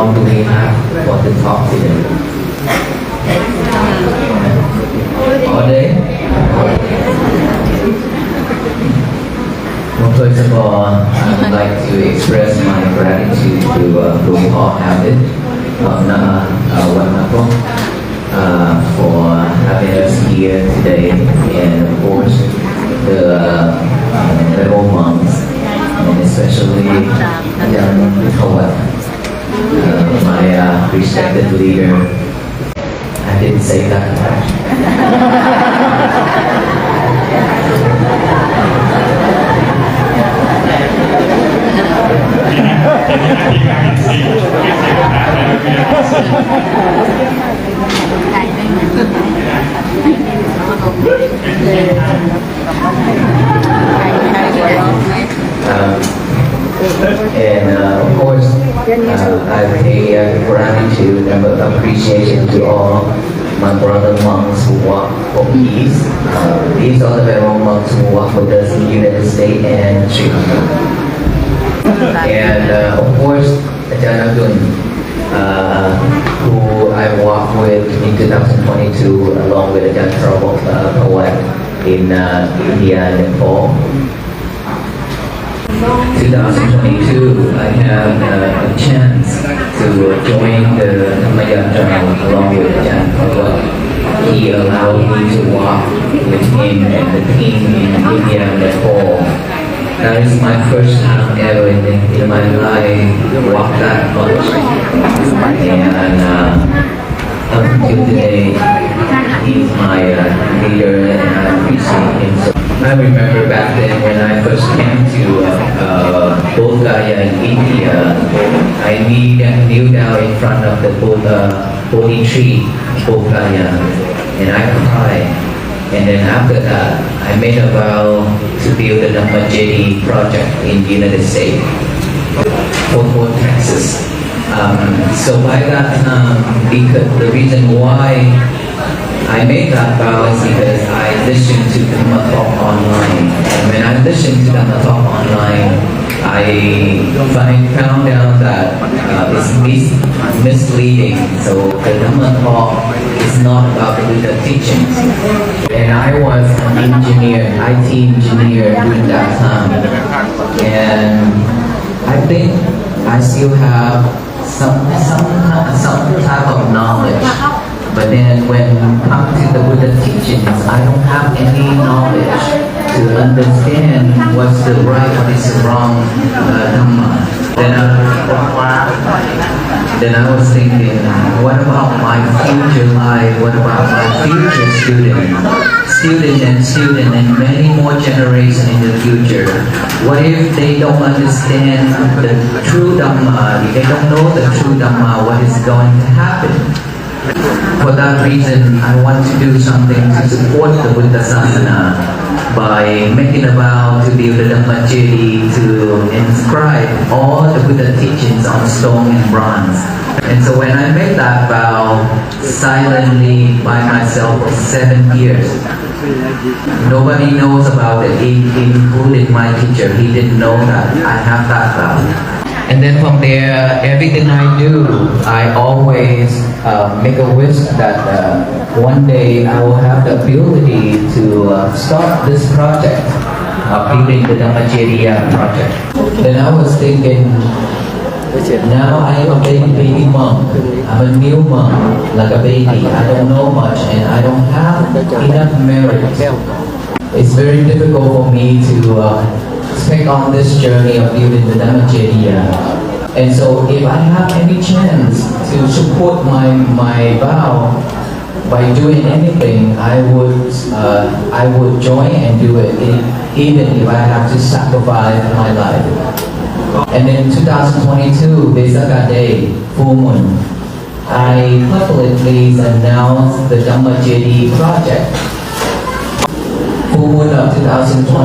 long do we have for the talk today? All day? Well, first of all, I would like to express my gratitude to Hluang Paul Habit of Wat Nakprok for having us here today, and of course the Venerable monks, and especially my respected leader. I didn't say that and of course, I pay gratitude and appreciation to all my brother monks who walk for peace. These are the Venerable monks who walk with us in the United States and Sri Lanka. And of course, Ajahn Abdul, who I walked with in 2022 along with Ajahn Nakprok in India and Nepal. 2022, I had a chance to join the Dhamma along with Ajahn Nakprok. He allowed me to walk with him and the team in India and Nepal. That is my first time ever in my life walk that much. And up until today, he's my leader and I appreciate him. So I remember back then when I first came to Bodh Gaya in India, I kneel down in front of the Bodhi tree, Bodh Gaya, and I cried. And then after that, I made a vow to build the Dhamma Jetty project in the United States, Fort Worth, Texas. So by that time, because the reason why I made that vow is because I listened to Dhamma talk online. And when I listened to Dhamma talk online, I found out that it's misleading. So the Dhamma talk is not about the Buddha teachings. And I was an engineer, IT engineer during that time. And I think I still have some type of knowledge. But then when it comes to the Buddha teachings, I don't have any knowledge to understand what's the right, what is the wrong Dhamma. Then I was thinking, what about my future life? What about my future student and many more generations in the future? What if they don't understand the true Dhamma? If they don't know the true Dhamma, what is going to happen? For that reason, I want to do something to support the Buddha Sasana by making a vow to build a Dhamma Jetty to inscribe all the Buddha teachings on stone and bronze. And so when I made that vow silently by myself for 7 years, nobody knows about it, including my teacher. He didn't know that I have that vow. And then from there, everything I do, I always make a wish that one day I will have the ability to start this project of building the Dhamma Jetty project. Then I was thinking, now I am a baby monk. I'm a new monk, like a baby. I don't know much and I don't have enough merit. It's very difficult for me to take on this journey of building the Dhamma Jetty. And so if I have any chance to support my vow by doing anything, I would join and do it, even if I have to sacrifice my life. And in 2022, Vesaka Day, full moon, I publicly announced the Dhamma Jetty project. Full moon of 2022,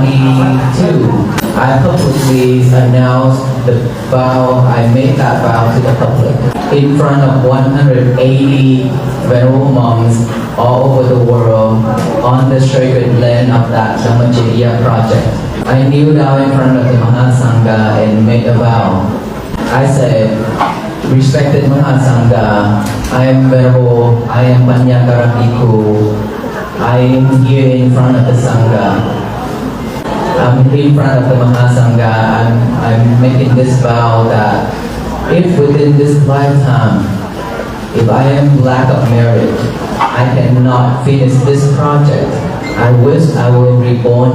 I publicly announced the vow. I made that vow to the public in front of 180 Venerable monks all over the world on the sacred land of that Dhamma Jetty project. I kneeled down in front of the Mahasangha and made a vow. I said, Respected Mahasangha, I am Venerable Paññākāra Bhikkhu. I am here in front of the Sangha. I'm in front of the Mahasangha. I'm making this vow that if within this lifetime, if I am lack of merit, I cannot finish this project, I wish I will reborn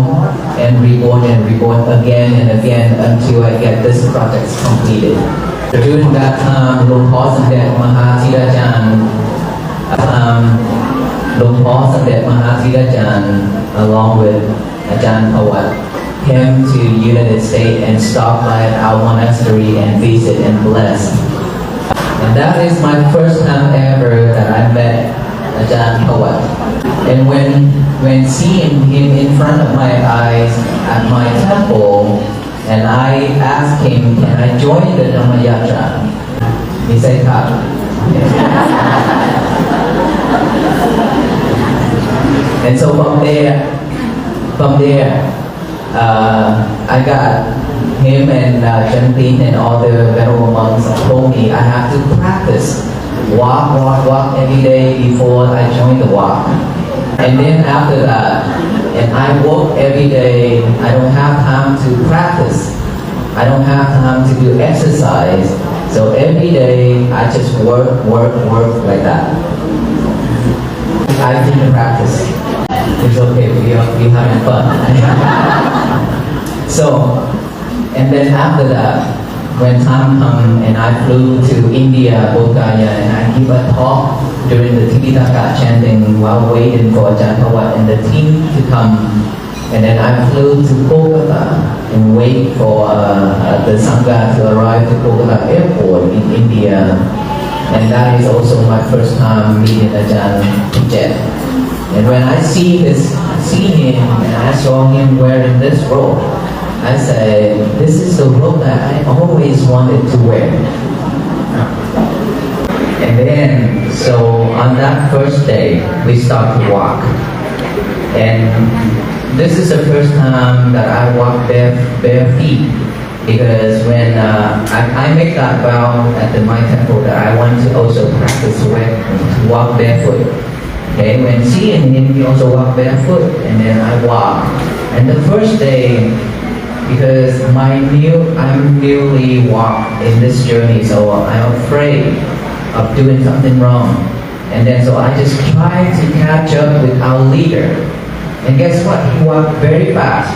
and reborn and reborn again and again until I get this project completed. During that time, Lung Po Samdet Mahathirajaan, Lung Po Samdet Mahathirajaan, along with Ajahn Pawat, came to United States and stopped by our monastery and visit and blessed. And that is my first time ever that I met Ajahn Pawat. And when seeing him in front of my eyes at my temple, and I asked him, can I join the Dhamma Yatra? He said, "Come." And so from there, I got him and Chantin and all the venerable monks told me I have to practice walk every day before I join the walk. And then after that, and I walk every day, I don't have time to practice. I don't have time to do exercise. So every day I just work like that. I didn't practice. It's okay, we're having fun. So, and then after that, when time comes and I flew to India, Bulgaria, and I give a talk during the Tipitaka chanting while waiting for Ajahn Pawat and the team to come. And then I flew to Kolkata and wait for the Sangha to arrive to Kolkata airport in India. And that is also my first time meeting Ajahn Pawat. And when I see him and I saw him wearing this robe, I said, this is the robe that I always wanted to wear. And then, so on that first day, we start to walk. And this is the first time that I walk bare feet. Because when I make that vow at my temple that I want to also practice to walk barefoot. Okay, when seeing him, he also walked barefoot, and then I walk. And the first day, because I'm newly walked in this journey, so I'm afraid of doing something wrong. And then so I just try to catch up with our leader. And guess what? He walked very fast.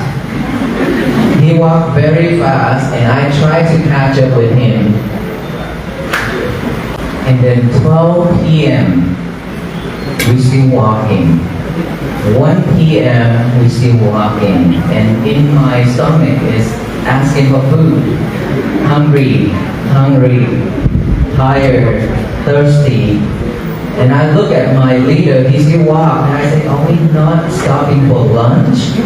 He walked very fast, and I tried to catch up with him. And then 12 p.m. we still walking. 1 p.m. we still walking. And in my stomach is asking for food. Hungry, tired, thirsty. And I look at my leader, he still walk, and I say, are we not stopping for lunch?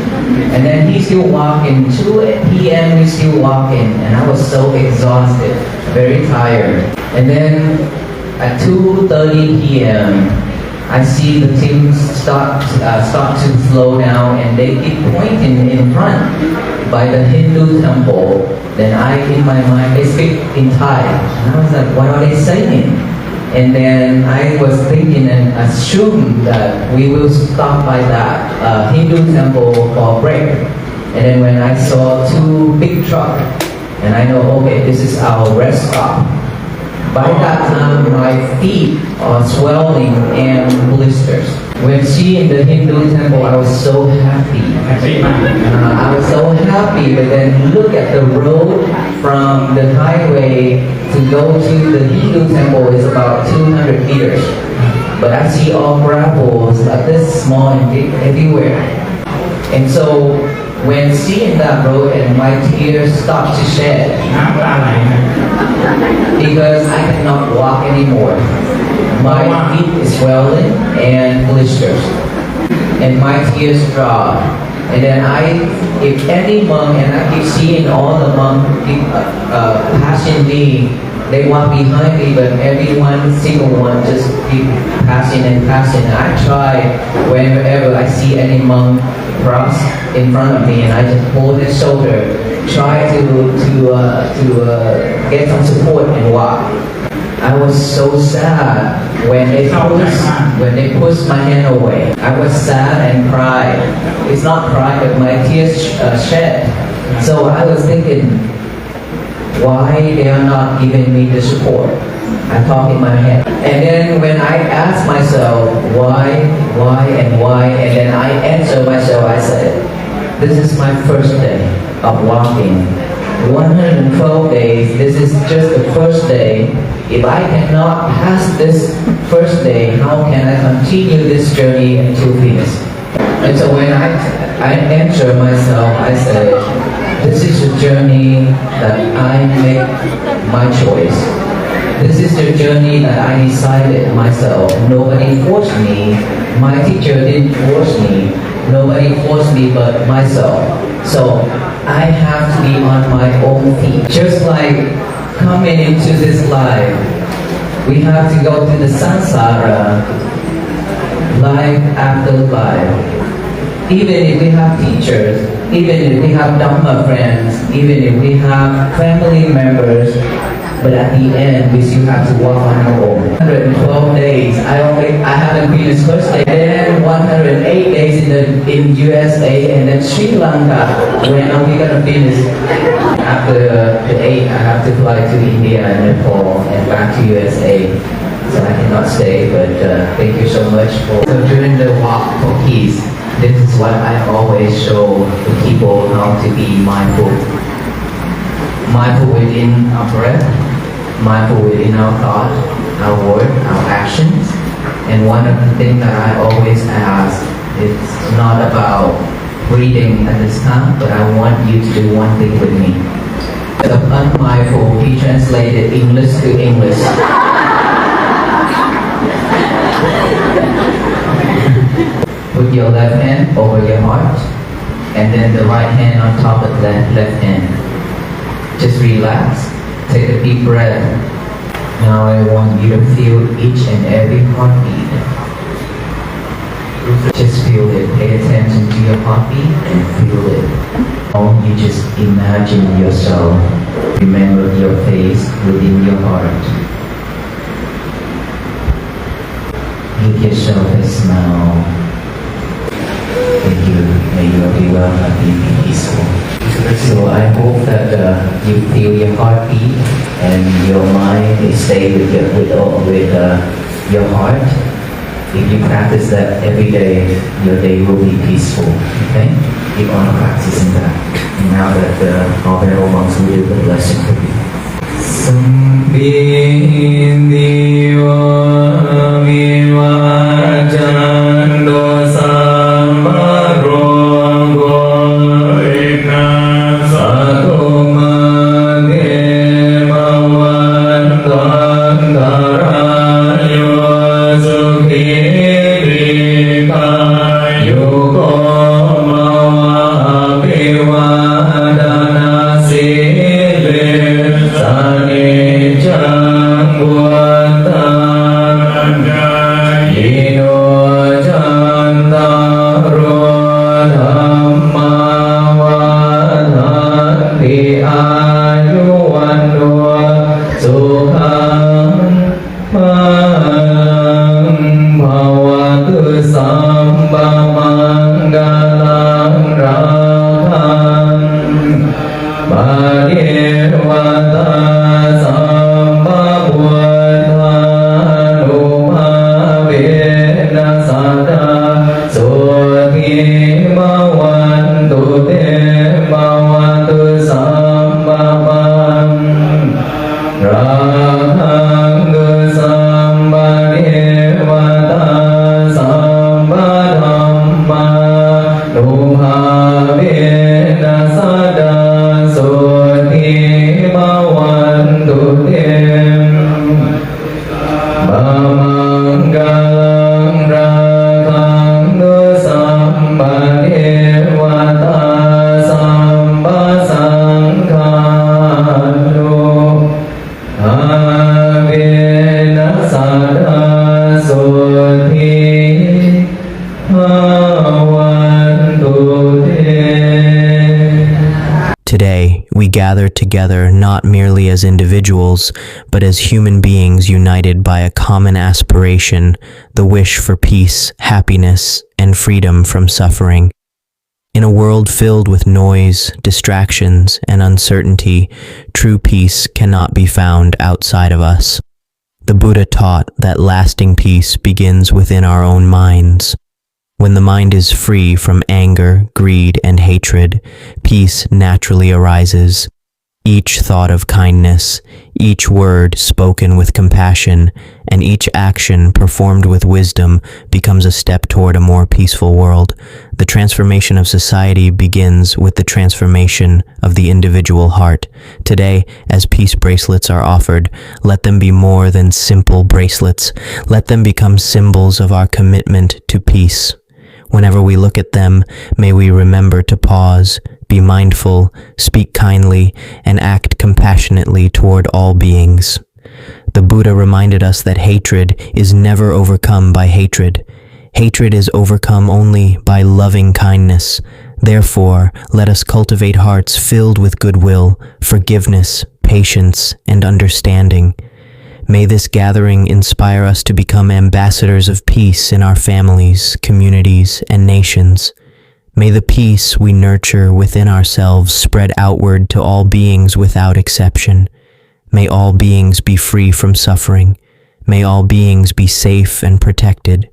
And then he still walking, 2 p.m. we still walking, and I was so exhausted, very tired. And then at 2:30 p.m., I see the team start to slow down, and they keep pointing in front by the Hindu temple. Then in my mind, they speak in Thai. And I was like, what are they saying? And then I was thinking and assumed that we will stop by that Hindu temple for break. And then when I saw 2 big trucks, and I know, okay, this is our rest stop. By that time, my feet are swelling and blisters. When seeing the Hindu temple, I was so happy. I was so happy, but then look at the road from the highway to go to the Hindu temple is about 200 meters. But I see all gravels like this small and big everywhere. And so when seeing that road, and my tears stopped to shed because I cannot walk anymore. My feet is swelling and blisters, and my tears drop. And then if any monk, and I keep seeing all the monks passing me, they walk behind me, but single one just keep passing and passing. And I try whenever I see any monk cross in front of me, and I just hold his shoulder, try to get some support and walk. I was so sad when they pushed my hand away. I was sad and cried. It's not cry, but my tears shed. So I was thinking, why they are not giving me the support? I thought in my head. And then when I asked myself, why, and then I answered myself, I said, this is my first day of walking. 112 days, this is just the first day. If I cannot pass this first day, how can I continue this journey until finish? And so when I answered myself, I said, this is a journey that I make my choice. This is the journey that I decided myself. Nobody forced me. My teacher didn't force me. Nobody forced me but myself. So I have to be on my own feet. Just like coming into this life, we have to go through the samsara, life after life. Even if we have teachers, even if we have Dhamma friends, even if we have family members, but at the end we still have to walk on our own. 112 days, I haven't finished first day, then 108 days in USA, and then Sri Lanka. When are we gonna finish? After the 8, I have to fly to India and Nepal and back to USA. So I cannot stay, but thank you so much for. So during the walk for peace, this is what I always show the people how to be mindful. Mindful within our breath, mindful within our thought, our word, our actions. And one of the things that I always ask, it's not about breathing at this time, but I want you to do one thing with me. The unmindful, he translated English to English. Put your left hand over your heart, and then the right hand on top of that left hand. Just relax, take a deep breath. Now I want you to feel each and every heartbeat. Just feel it, pay attention to your heartbeat and feel it. Or you just imagine yourself, remember your face within your heart. Give yourself a smile. Thank you. May you be well, happy, be peaceful. So I hope that you feel your heartbeat and your mind stay with your heart. If you practice that every day, your day will be peaceful. Okay? Keep on practicing that. And now that all Venerable monks will do the blessing for you. Today, we gather together together not merely as individuals, but as human beings united by a common aspiration, the wish for peace, happiness, and freedom from suffering. In a world filled with noise, distractions, and uncertainty, true peace cannot be found outside of us. The Buddha taught that lasting peace begins within our own minds. When the mind is free from anger, greed, and hatred, peace naturally arises. Each thought of kindness, each word spoken with compassion, and each action performed with wisdom becomes a step toward a more peaceful world. The transformation of society begins with the transformation of the individual heart. Today, as peace bracelets are offered, let them be more than simple bracelets. Let them become symbols of our commitment to peace. Whenever we look at them, may we remember to pause, be mindful, speak kindly, and act compassionately toward all beings. The Buddha reminded us that hatred is never overcome by hatred. Hatred is overcome only by loving kindness. Therefore, let us cultivate hearts filled with goodwill, forgiveness, patience, and understanding. May this gathering inspire us to become ambassadors of peace in our families, communities, and nations. May the peace we nurture within ourselves spread outward to all beings without exception. May all beings be free from suffering. May all beings be safe and protected.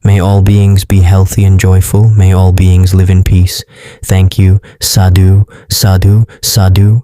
May all beings be healthy and joyful. May all beings live in peace. Thank you. Sadhu, sadhu, sadhu.